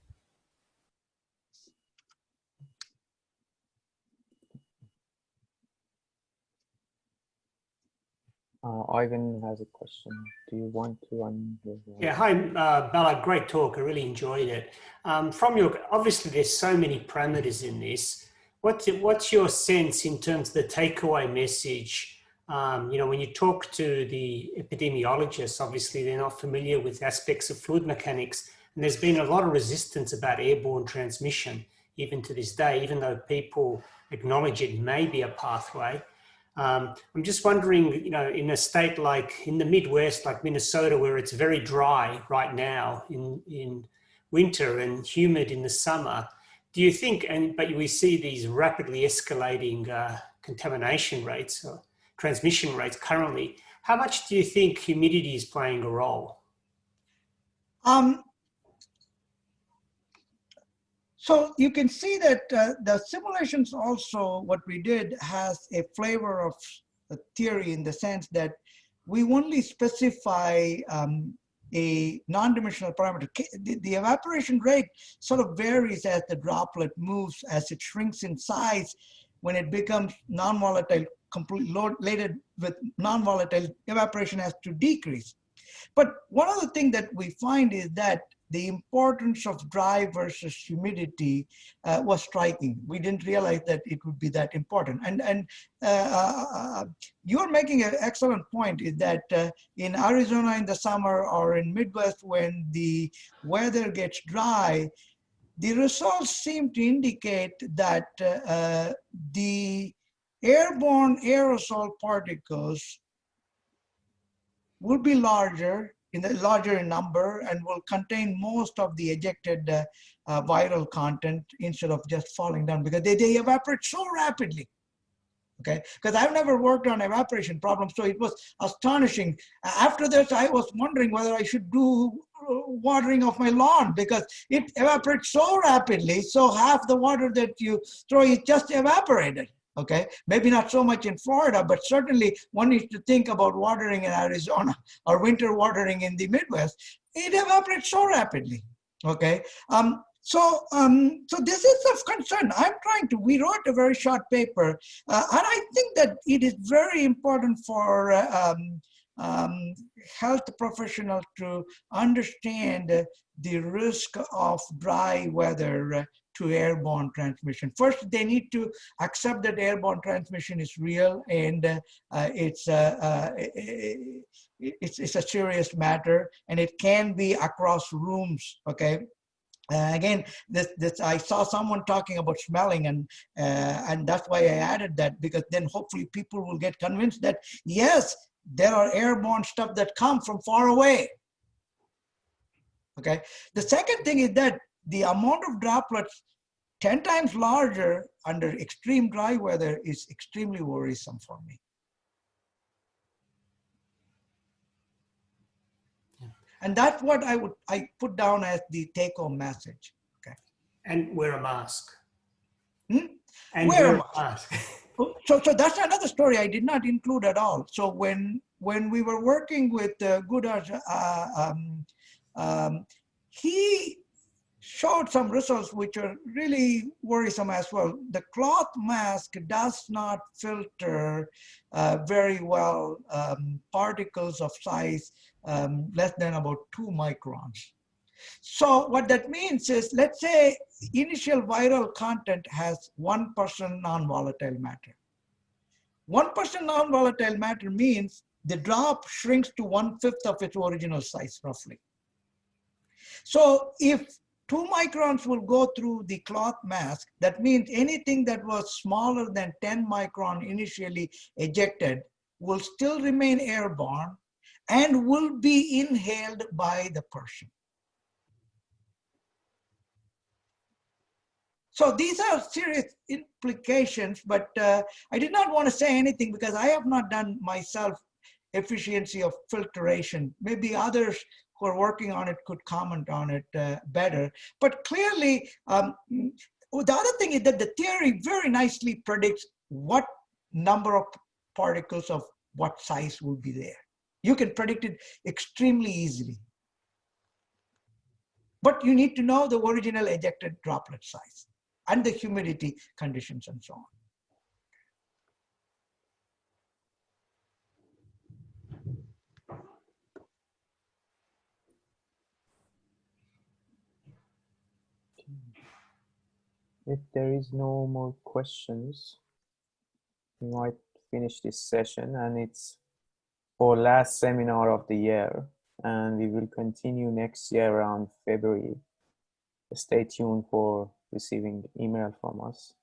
Ivan has a question. Do you want to Yeah, hi, Bala, great talk. I really enjoyed it. From your, obviously there's so many parameters in this. What's your sense in terms of the takeaway message? You know, when you talk to the epidemiologists, obviously they're not familiar with aspects of fluid mechanics. And there's been a lot of resistance about airborne transmission, even to this day, even though people acknowledge it may be a pathway. I'm just wondering, you know, in a state like in the Midwest, like Minnesota, where it's very dry right now in winter and humid in the summer, do you think, but we see these rapidly escalating contamination rates or transmission rates currently, how much do you think humidity is playing a role? So you can see that the simulations also, what we did has a flavor of a theory in the sense that we only specify a non-dimensional parameter. The evaporation rate sort of varies as the droplet moves, as it shrinks in size. When it becomes non-volatile, completely loaded with non-volatile, evaporation has to decrease. But one of the things that we find is that the importance of dry versus humidity was striking. We didn't realize that it would be that important. And you're making an excellent point, is that in Arizona in the summer or in Midwest when the weather gets dry, the results seem to indicate that the airborne aerosol particles will be larger in number and will contain most of the ejected viral content instead of just falling down, because they evaporate so rapidly. Okay, because I've never worked on evaporation problems, so it was astonishing. After this, I was wondering whether I should do watering of my lawn, because it evaporates so rapidly, so half the water that you throw is just evaporated. Okay, maybe not so much in Florida, but certainly one needs to think about watering in Arizona or winter watering in the Midwest. It evaporates so rapidly. Okay, so this is of concern. We wrote a very short paper, and I think that it is very important for health professionals to understand the risk of dry weather to airborne transmission. First, they need to accept that airborne transmission is real and it's a serious matter, and it can be across rooms, okay? Again, I saw someone talking about smelling, and that's why I added that, because then hopefully people will get convinced that yes, there are airborne stuff that come from far away. Okay. The second thing is that the amount of droplets 10 times larger under extreme dry weather is extremely worrisome for me. And that's what I put down as the take-home message. Okay. And wear a mask. Hmm? And wear a mask. So that's another story I did not include at all. So when we were working with Gudaj, he showed some results which are really worrisome as well. The cloth mask does not filter very well particles of size less than about 2 microns. So what that means is, let's say initial viral content has 1% non-volatile matter. 1% non-volatile matter means the drop shrinks to 1/5 of its original size, roughly. So if 2 microns will go through the cloth mask, that means anything that was smaller than 10 micron initially ejected will still remain airborne and will be inhaled by the person. So these are serious implications, but I did not want to say anything because I have not done myself efficiency of filtration. Maybe others who are working on it could comment on it better. But clearly, the other thing is that the theory very nicely predicts what number of particles of what size will be there. You can predict it extremely easily. But you need to know the original ejected droplet size and the humidity conditions and so on. If there is no more questions, we might finish this session, and it's our last seminar of the year, and we will continue next year around February. Stay tuned for receiving email from us.